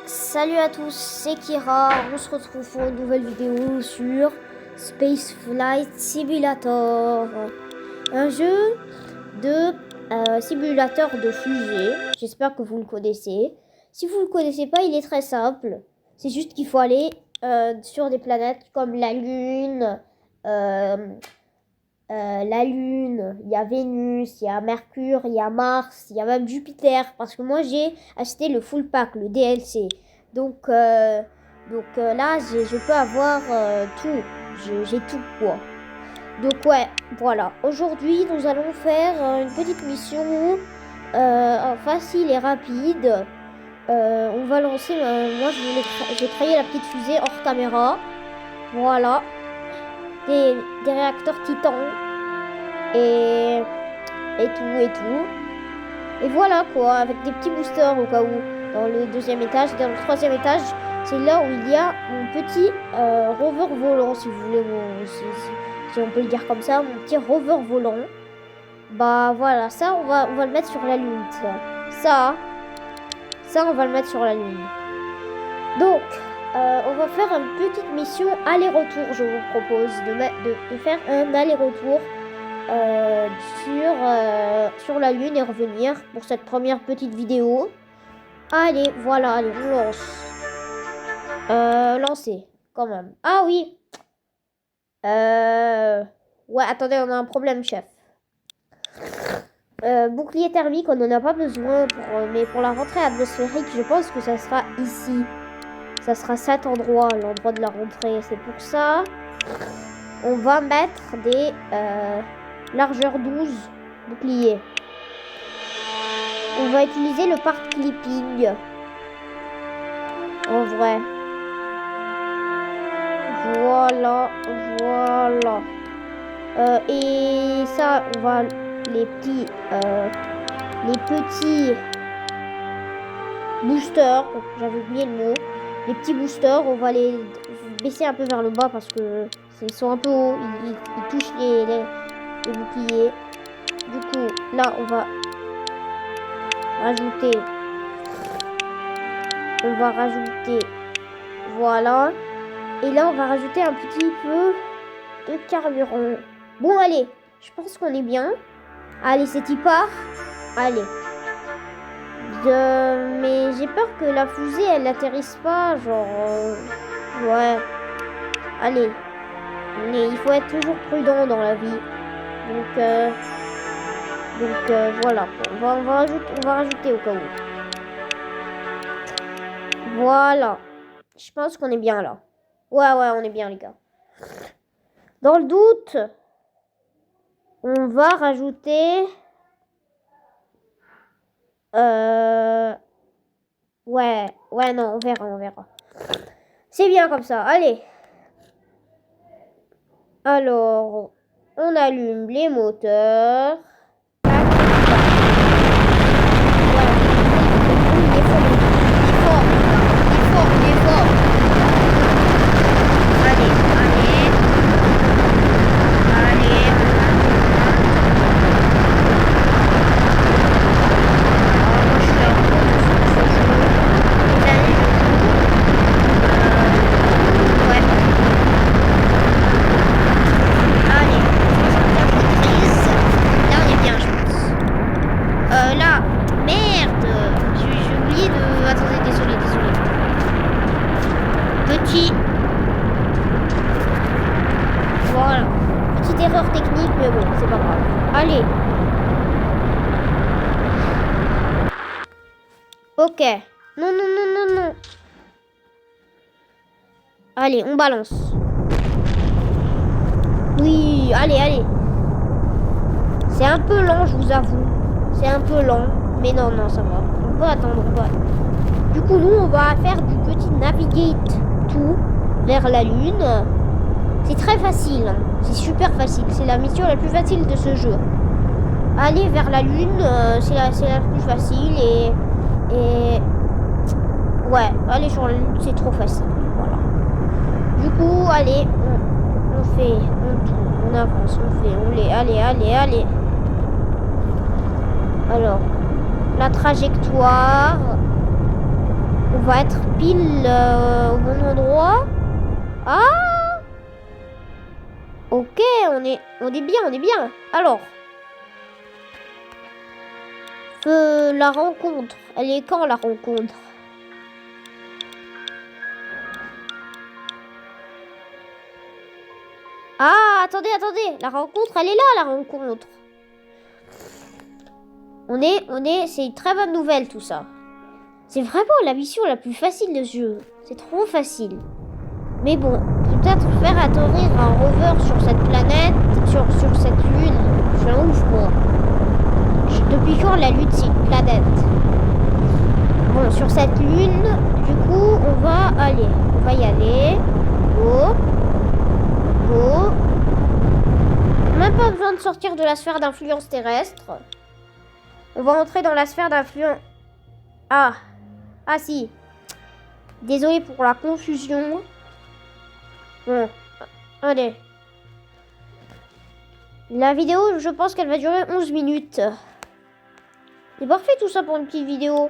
Salut à tous, c'est Kira. On se retrouve pour une nouvelle vidéo sur Space Flight Simulator, un jeu de simulateur de fusée. J'espère que vous le connaissez. Si vous ne le connaissez pas, il est très simple. C'est juste qu'il faut aller sur des planètes comme la Lune. Il y a Vénus, il y a Mercure, il y a Mars, il y a même Jupiter. Parce que moi, j'ai acheté le full pack, le DLC. Donc là, je peux avoir tout. J'ai tout, quoi. Donc, ouais, voilà. Aujourd'hui, nous allons faire une petite mission facile et rapide. On va lancer... moi, j'ai créé la petite fusée hors caméra. Voilà. Des réacteurs Titan et tout. Et voilà quoi, avec des petits boosters au cas où. Dans le deuxième étage, dans le troisième étage, c'est là où il y a mon petit rover volant, si vous voulez, si on peut le dire comme ça, mon petit rover volant. Bah voilà, ça on va le mettre sur la Lune. Ça on va le mettre sur la Lune. Donc, on va faire une petite mission aller-retour. Je vous propose de faire un aller-retour sur la Lune et revenir pour cette première petite vidéo. Allez, voilà, allez, on lance. Lancer, quand même. Ah oui. Ouais, attendez, on a un problème, chef. Bouclier thermique, on n'en a pas besoin, mais pour la rentrée atmosphérique, je pense que ça sera ici. Ça sera cet endroit, l'endroit de la rentrée. C'est pour ça, on va mettre des largeur 12 boucliers. On va utiliser le part clipping. En vrai. Voilà. Et ça, on va les petits boosters. J'avais oublié le mot. Les petits boosters, on va les baisser un peu vers le bas parce que ils sont un peu hauts. Ils touchent les boucliers. Du coup, là, on va rajouter. Voilà. Et là, on va rajouter un petit peu de carburant. Bon, allez. Je pense qu'on est bien. Allez, c'est y part. Allez. Mais j'ai peur que la fusée, elle n'atterrisse pas. Genre... ouais. Allez. Mais il faut être toujours prudent dans la vie. Donc voilà. On va rajouter au cas où. Voilà. Je pense qu'on est bien là. Ouais, on est bien les gars. Dans le doute, on va rajouter... Ouais, non, on verra. C'est bien comme ça. Allez. Alors, on allume les moteurs. Voilà. Petite erreur technique, mais bon, c'est pas grave. Allez. Ok. Non. Allez, on balance. Oui, allez. C'est un peu lent, je vous avoue. C'est un peu lent. Mais non, ça va. On peut attendre, Du coup, nous, on va faire du petit navigate tout vers la Lune. C'est très facile. C'est super facile. C'est la mission la plus facile de ce jeu. Aller vers la Lune, c'est la plus facile. Et... ouais, aller sur la Lune, c'est trop facile. Voilà. Du coup, allez, on avance, allez. Alors, la trajectoire. on va être pile au bon endroit. Ah! Ok, on est bien, on est bien. Alors, la rencontre, elle est quand la rencontre? Ah, attendez, la rencontre, elle est là, la rencontre. C'est une très bonne nouvelle tout ça. C'est vraiment la mission la plus facile de ce jeu. C'est trop facile. Mais bon, peut-être faire atterrir un rover sur cette planète, sur cette lune. Je suis un ouf, moi. Depuis quand la lune c'est une planète? Bon, sur cette lune, du coup, on va y aller. Go. Go. Même pas besoin de sortir de la sphère d'influence terrestre. On va entrer dans la sphère d'influence... Ah si. Désolé pour la confusion. Bon, allez. La vidéo, je pense qu'elle va durer 11 minutes. C'est parfait tout ça pour une petite vidéo.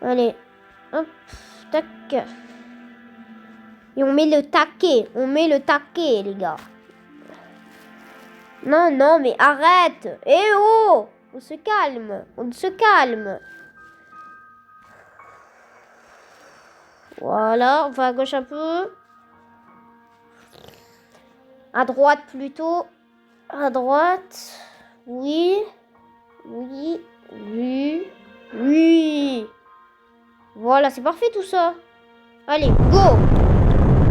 Allez. Hop, tac. Et on met le taquet. Les gars. Non, mais arrête. Eh oh! On se calme. Voilà, on va à gauche un peu. À droite plutôt. À droite. Oui. Voilà, c'est parfait tout ça. Allez, go!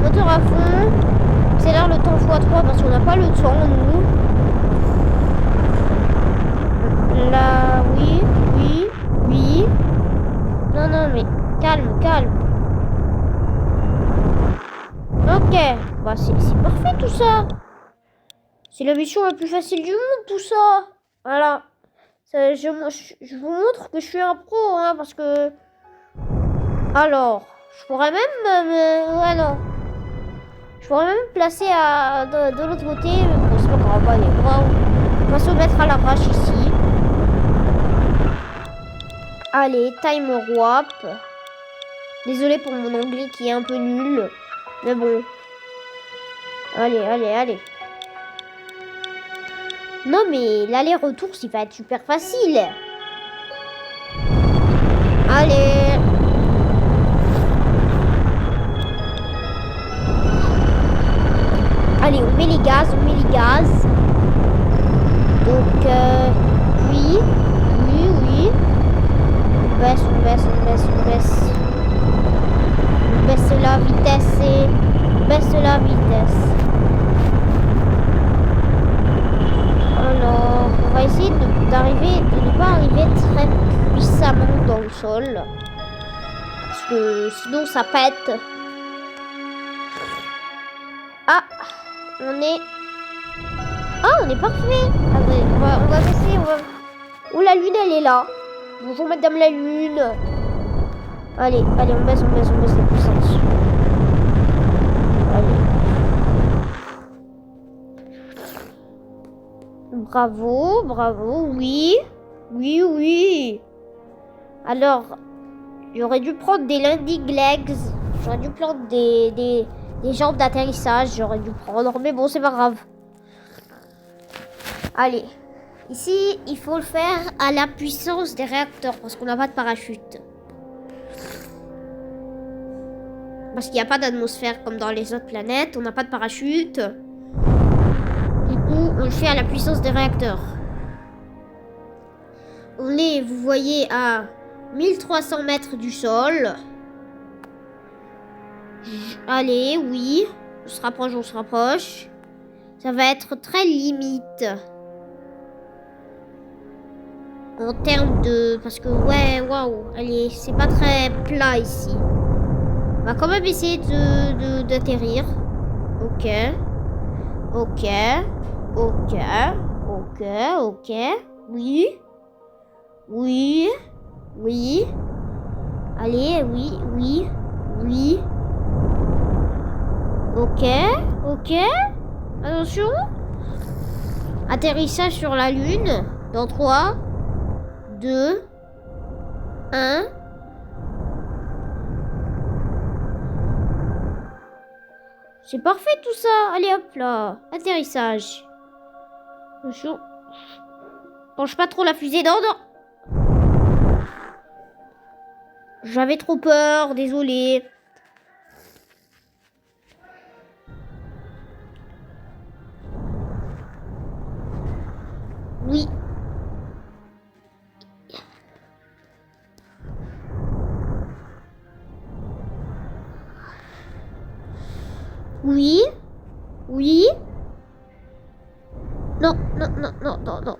Moteur à fond. Accélère le temps x3 parce qu'on n'a pas le temps, nous. Là, oui. Non, mais calme. Ok, bah c'est parfait tout ça. C'est la mission la plus facile du monde tout ça. Voilà. Je vous montre que je suis un pro, hein, parce que... Alors, je pourrais même... ouais, non. Je pourrais même me placer de l'autre côté. Mais bon, c'est pas grave, allez, on va se mettre à l'arrache ici. Allez, time warp. Désolé pour mon anglais qui est un peu nul. Mais bon. Allez. Non, mais l'aller-retour, ça va être super facile. Allez. Allez, on met les gaz. Donc, oui. On baisse. On baisse la vitesse Alors, on va essayer de ne pas arriver très puissamment dans le sol. Parce que sinon ça pète. Ah, on est parfait. Attendez, on va baisser, Oh, la lune, elle est là. Bonjour, madame la lune. Allez, on baisse la puissance. Allez. Bravo, oui. Alors, j'aurais dû prendre des landing legs. J'aurais dû prendre des jambes d'atterrissage. Mais bon, c'est pas grave. Allez. Ici, il faut le faire à la puissance des réacteurs parce qu'on n'a pas de parachute. Parce qu'il n'y a pas d'atmosphère comme dans les autres planètes. On n'a pas de parachute. Du coup, on le fait à la puissance des réacteurs. On est, vous voyez, à 1300 mètres du sol. Allez, oui. On se rapproche. Ça va être très limite. En termes de... Parce que, ouais, waouh. Allez, c'est pas très plat ici. On va quand même essayer d'atterrir. Ok. Oui. Allez, oui. Ok. Attention. Atterrissage sur la Lune. Dans 3, 2, 1. C'est parfait tout ça. Allez hop là. Atterrissage. Attention. Penche pas trop la fusée. Non, non. J'avais trop peur. Désolé. Oui. Oui. Oui. Non, non, non, non, non, non.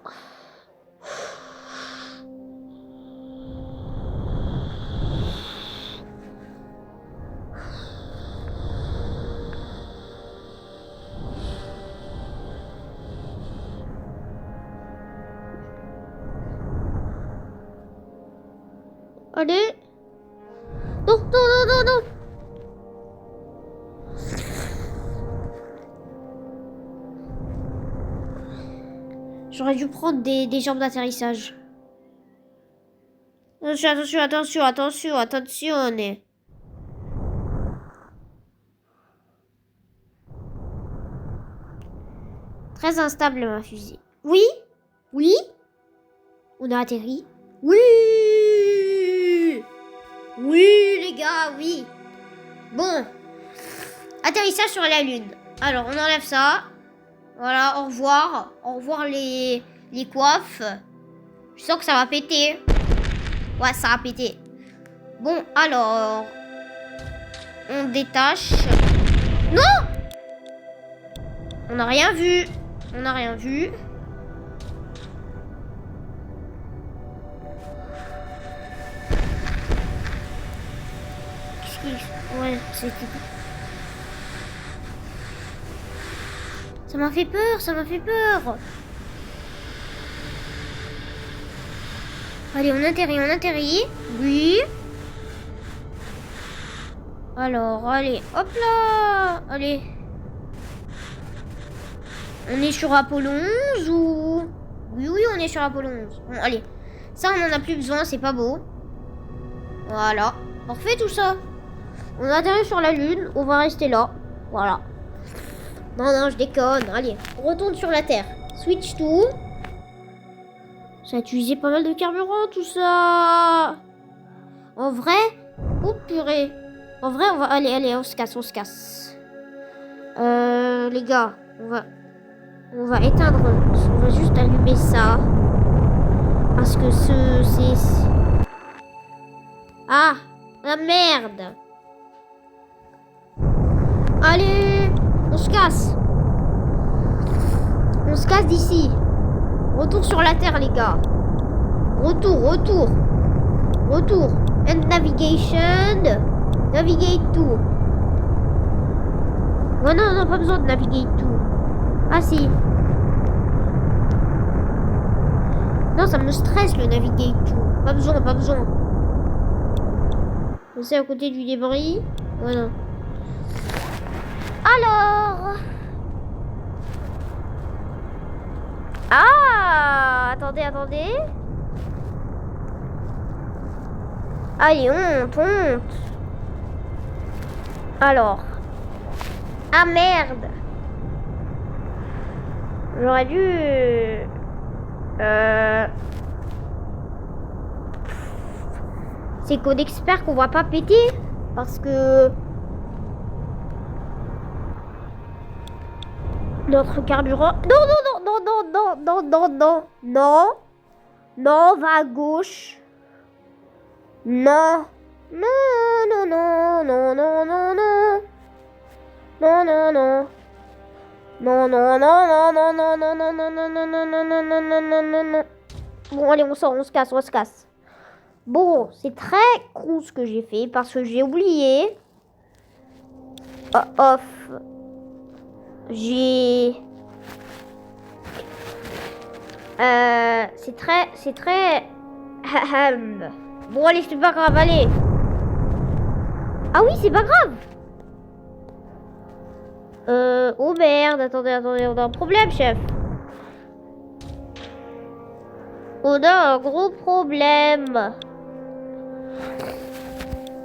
Allez. Non, non, non, non, non. J'aurais dû prendre des jambes d'atterrissage. Attention, attention, attention, attention, attention. Très instable ma fusée. Oui? Oui? On a atterri? Oui! Oui, les gars, oui. Bon. Atterrissage sur la Lune. Alors, on enlève ça. Voilà, au revoir. Au revoir les coiffes. Je sens que ça va péter. Ouais, ça va péter. Bon, alors... On détache. Non! On n'a rien vu. On n'a rien vu. Qu'est-ce qu'il... Ouais, c'était... Ça m'a fait peur, ça m'a fait peur. Allez, on atterrit, on atterrit. Oui. Alors, allez, hop là. Allez. On est sur Apollo 11 ou... Oui, oui, on est sur Apollo 11. Bon, allez. Ça, on en a plus besoin, c'est pas beau. Voilà. Parfait tout ça. On atterrit sur la Lune, on va rester là. Voilà. Non, non, je déconne. Allez, on retourne sur la Terre. Switch to. Ça a utilisé pas mal de carburant, tout ça. En vrai... Oh, purée. En vrai, on va... Allez, allez, on se casse, on se casse. Les gars, on va éteindre... On va juste allumer ça. Parce que c'est... Ah! La merde! Allez! On se casse! On se casse d'ici! Retour sur la Terre, les gars! Retour, retour! Retour! End navigation! Navigate to! Oh non, non, pas besoin de navigate to! Ah si! Non, ça me stresse le navigate to! Pas besoin, pas besoin! C'est à côté du débris. Voilà. Alors. Ah, attendez, attendez. Allez, honte. Alors. Ah merde. J'aurais dû... C'est code expert qu'on va pas péter. Parce que... Notre carburant... Non, non, non, non, non, non, non, non, non. Non, va à gauche. Non. Non, non, non, non, non, non, non. Non, non, non. Non, non, non, non, non, non, non, non, non, non, non, non, non, non, non, non, non, non. Bon, allez, on sort, on se casse, on se casse. Bon, c'est très con ce que j'ai fait parce que j'ai oublié. Off. J'ai... C'est très... Bon, allez, c'est pas grave, allez. Ah oui, c'est pas grave. Oh merde, attendez, attendez, on a un problème, chef. On a un gros problème.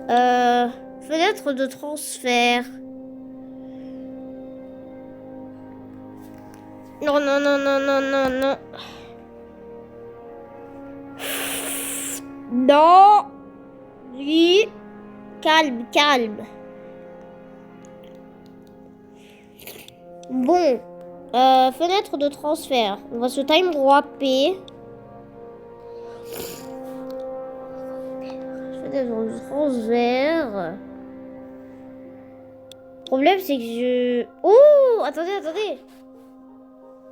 Fenêtre de transfert. Non, non, non, non, non, non, non. Non. Oui. Calme, calme. Bon. Fenêtre de transfert. On va se time droit P. Fenêtre de transfert. Le problème, c'est que je... Oh, attendez, attendez.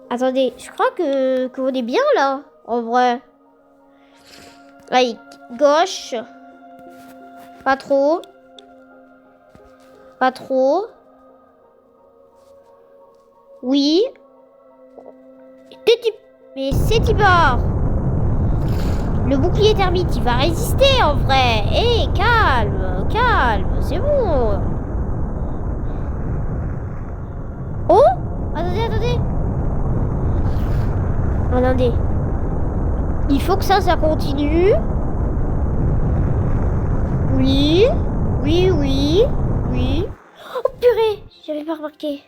Attendez, je crois que on est bien là, en vrai. Allez, gauche. Pas trop. Pas trop. Oui. Mais c'est Tibor. Le bouclier thermique, il va résister en vrai. Hé, calme, calme, c'est bon. Oh, attendez, attendez. Attendez. Il faut que ça continue. Oui, oui, oui, oui. Oh purée, j'avais pas remarqué.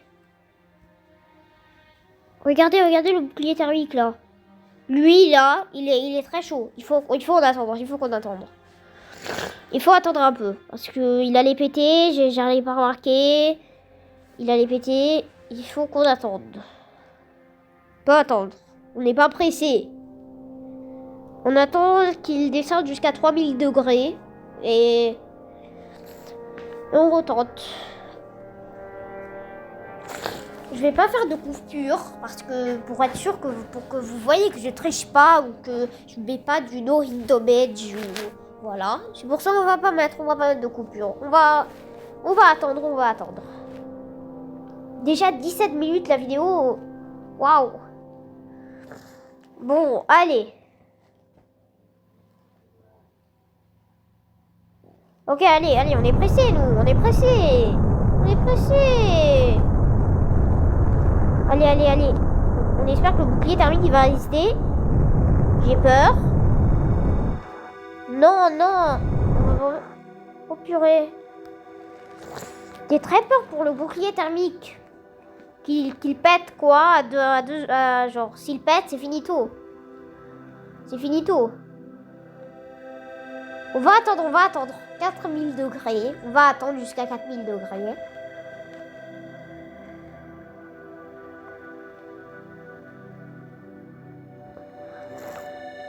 Regardez, regardez le bouclier thermique là. Lui là, il est très chaud. Il faut en attendre, il faut qu'on attende. Il faut attendre un peu parce que il allait péter. J'arrive pas remarqué. Il allait péter. Il faut qu'on attende. On peut attendre. On n'est pas pressé. On attend qu'il descende jusqu'à 3000 degrés et on retente. Je vais pas faire de coupure parce que pour être sûr que pour que vous voyez que je triche pas ou que je mets pas du no hit damage ou voilà. C'est pour ça qu'on va pas mettre de coupure. On va attendre. Déjà 17 minutes la vidéo. Waouh. Bon, allez. Ok, allez, on est pressé nous, on est pressé. Allez. On espère que le bouclier thermique il va résister. J'ai peur. Non. Oh purée. J'ai très peur pour le bouclier thermique. Qu'il pète quoi genre s'il pète c'est finito. On va attendre 4000 degrés. On va attendre jusqu'à 4000 degrés.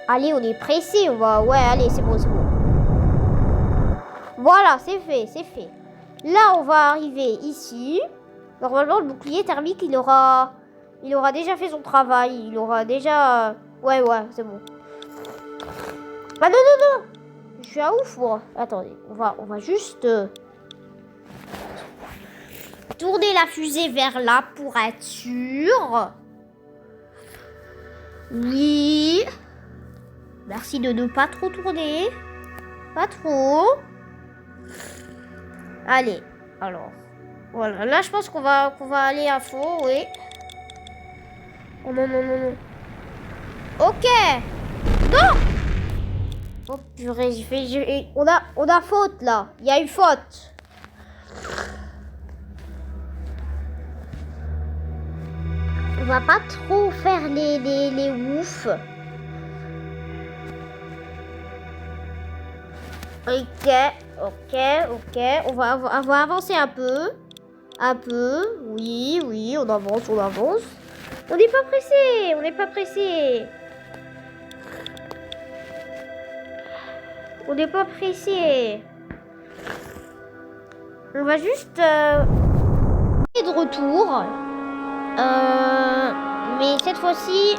Allez, on est pressé. Ouais, allez, c'est bon. Voilà, c'est fait. Là, on va arriver ici. Normalement, le bouclier thermique, il aura déjà fait son travail. Il aura déjà... Ouais, c'est bon. Ah non. Je suis à ouf, moi. Attendez, on va juste... tourner la fusée vers là pour être sûr. Oui. Merci de ne pas trop tourner. Pas trop. Allez, alors. Voilà, là je pense qu'on va aller à fond, oui. Oh non. Ok. Non. Oh purée, on a faute là. Il y a eu faute. On va pas trop faire les ouf. Ok. On va avancer un peu. Oui, on avance. On n'est pas pressé. On va juste de retour. Mais cette fois-ci,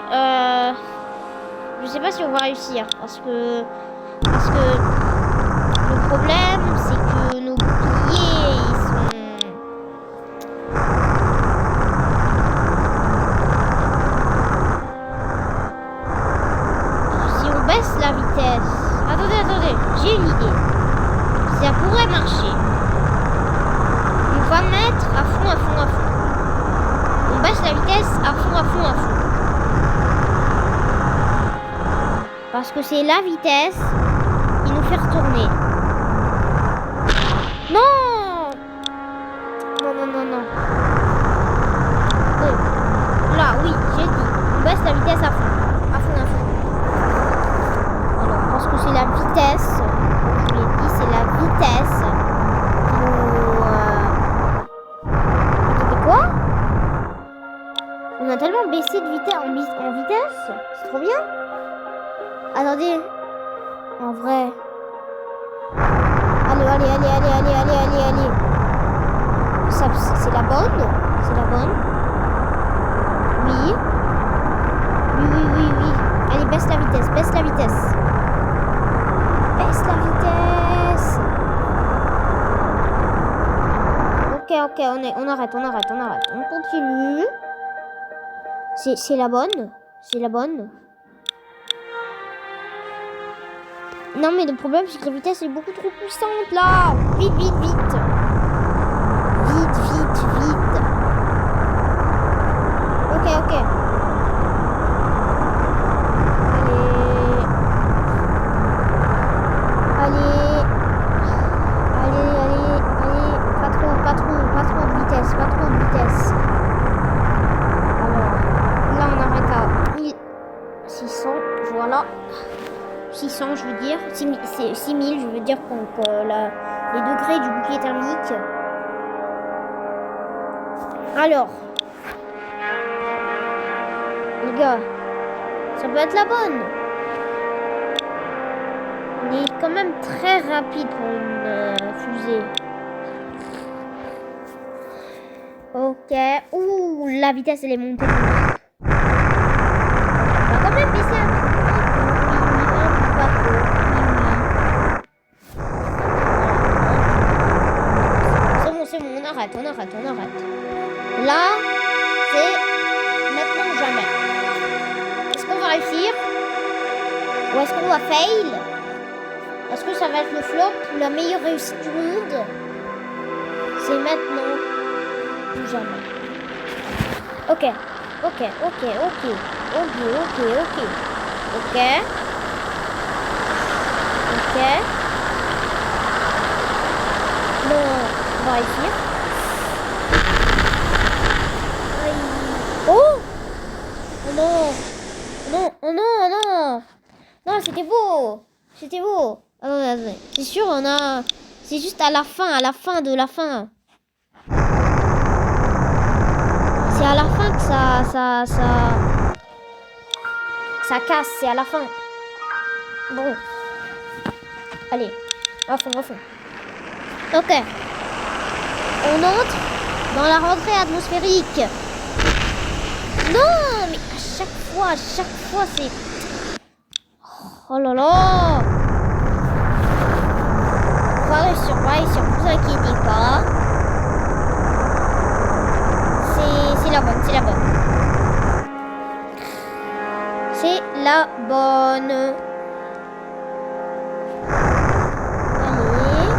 je sais pas si on va réussir parce que le problème c'est que nos boucliers ils sont... Si on baisse la vitesse... Attendez, j'ai une idée. Ça pourrait marcher. On va mettre à fond. On baisse la vitesse à fond. Parce que c'est la vitesse qui nous fait retourner. Non. Bon, là, oui, j'ai baisser de vitesse en vitesse. C'est trop bien. Attendez. En vrai. Allez. Ça, c'est la bonne. C'est la bonne. Oui. Oui. Allez, baisse la vitesse. Baisse la vitesse. Ok, on arrête. On continue. C'est la bonne. C'est la bonne. Non, mais le problème, c'est que la vitesse est beaucoup trop puissante, là. Vite. Vite. Ok. Allez. Pas trop de vitesse. Alors, là, on arrête à 1600, voilà. 600, je veux dire. 6000, je veux dire, donc les degrés du bouclier thermique. Alors, les gars, ça peut être la bonne. On est quand même très rapide pour une fusée. Ok. Ouh, la vitesse, elle est montée. On va quand même baisser un peu. C'est bon, on arrête. Là, c'est maintenant ou jamais. Est-ce qu'on va réussir? Ou est-ce qu'on va fail? Est-ce que ça va être le flop ou la meilleure réussite du monde? C'est maintenant ou jamais. Ok. Non, on va réussir. Oh non. Non, c'était beau. Attendez. C'est sûr, c'est juste à la fin de la fin. C'est à la fin que ça casse, c'est à la fin. Bon. Allez, à fond. Ok. On entre dans la rentrée atmosphérique. Non, mais à chaque fois, c'est... Oh là là. On va réussir, vous inquiétez pas. C'est la bonne. C'est la bonne. Allez.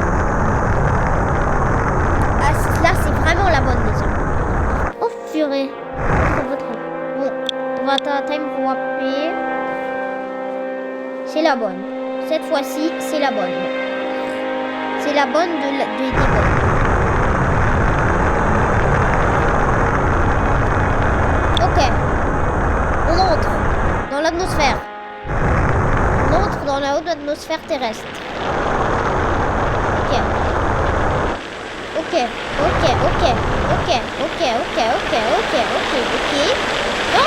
Ah, là, c'est vraiment la bonne déjà. Oh, purée. Bon, on va time warper. C'est la bonne. Cette fois-ci, c'est la bonne. C'est la bonne des bonnes. Ok. On entre dans l'atmosphère. On entre dans la haute atmosphère terrestre. Ok. Non.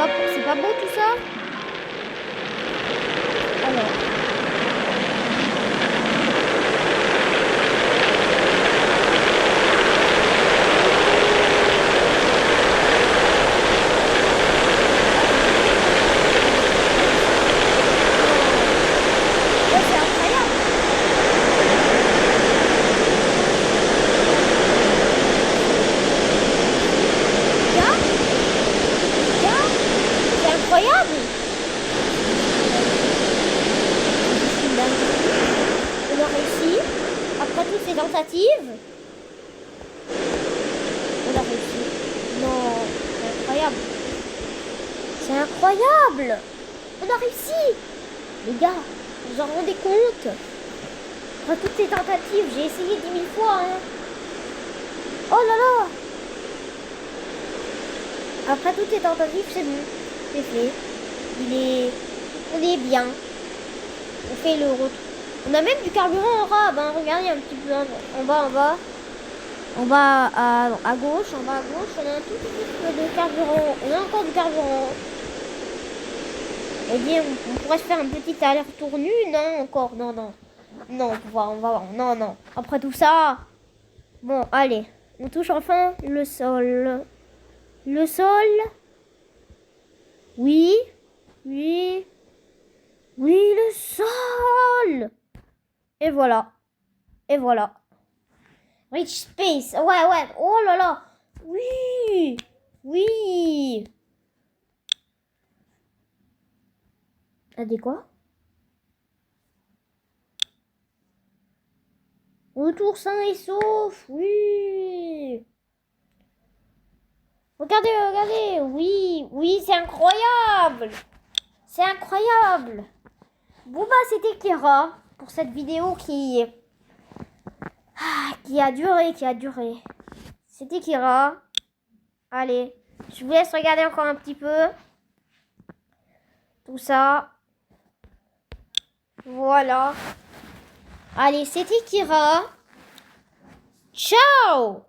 C'est pas beau tout ça? Alors. Ouais, c'est incroyable. Regarde, regarde, c'est incroyable. C'est une dinguerie. On a réussi. Après toutes ces tentatives, on a réussi. Non, c'est incroyable. C'est incroyable. On a réussi. Les gars, vous vous en rendez compte? Après toutes ces tentatives, j'ai essayé 10 000 fois. Hein. Oh là là. Après toutes ces tentatives, c'est bon. C'est fait. On est bien. On fait le retour. On a même du carburant en rab. Hein. Regardez un petit peu en bas, en bas. En bas à gauche, on a un tout petit peu de carburant. On a encore du carburant. Eh bien, on pourrait se faire un petit aller-retour nu, non? Encore, non, non. Non, on va voir. Non, non. Après tout ça, bon, allez. On touche enfin le sol. Le sol. Oui. Oui. Oui, le sol. Et voilà. Et voilà. Rich space. Ouais, ouais. Oh là là. Oui. Oui. Ah, des quoi? Retour sain et sauf. Oui. Regardez, regardez. Oui. Oui, c'est incroyable. C'est incroyable. Bon bah c'était Kira pour cette vidéo qui a duré. C'était Kira. Allez, je vous laisse regarder encore un petit peu. Tout ça. Voilà. Allez, c'était Kira. Ciao!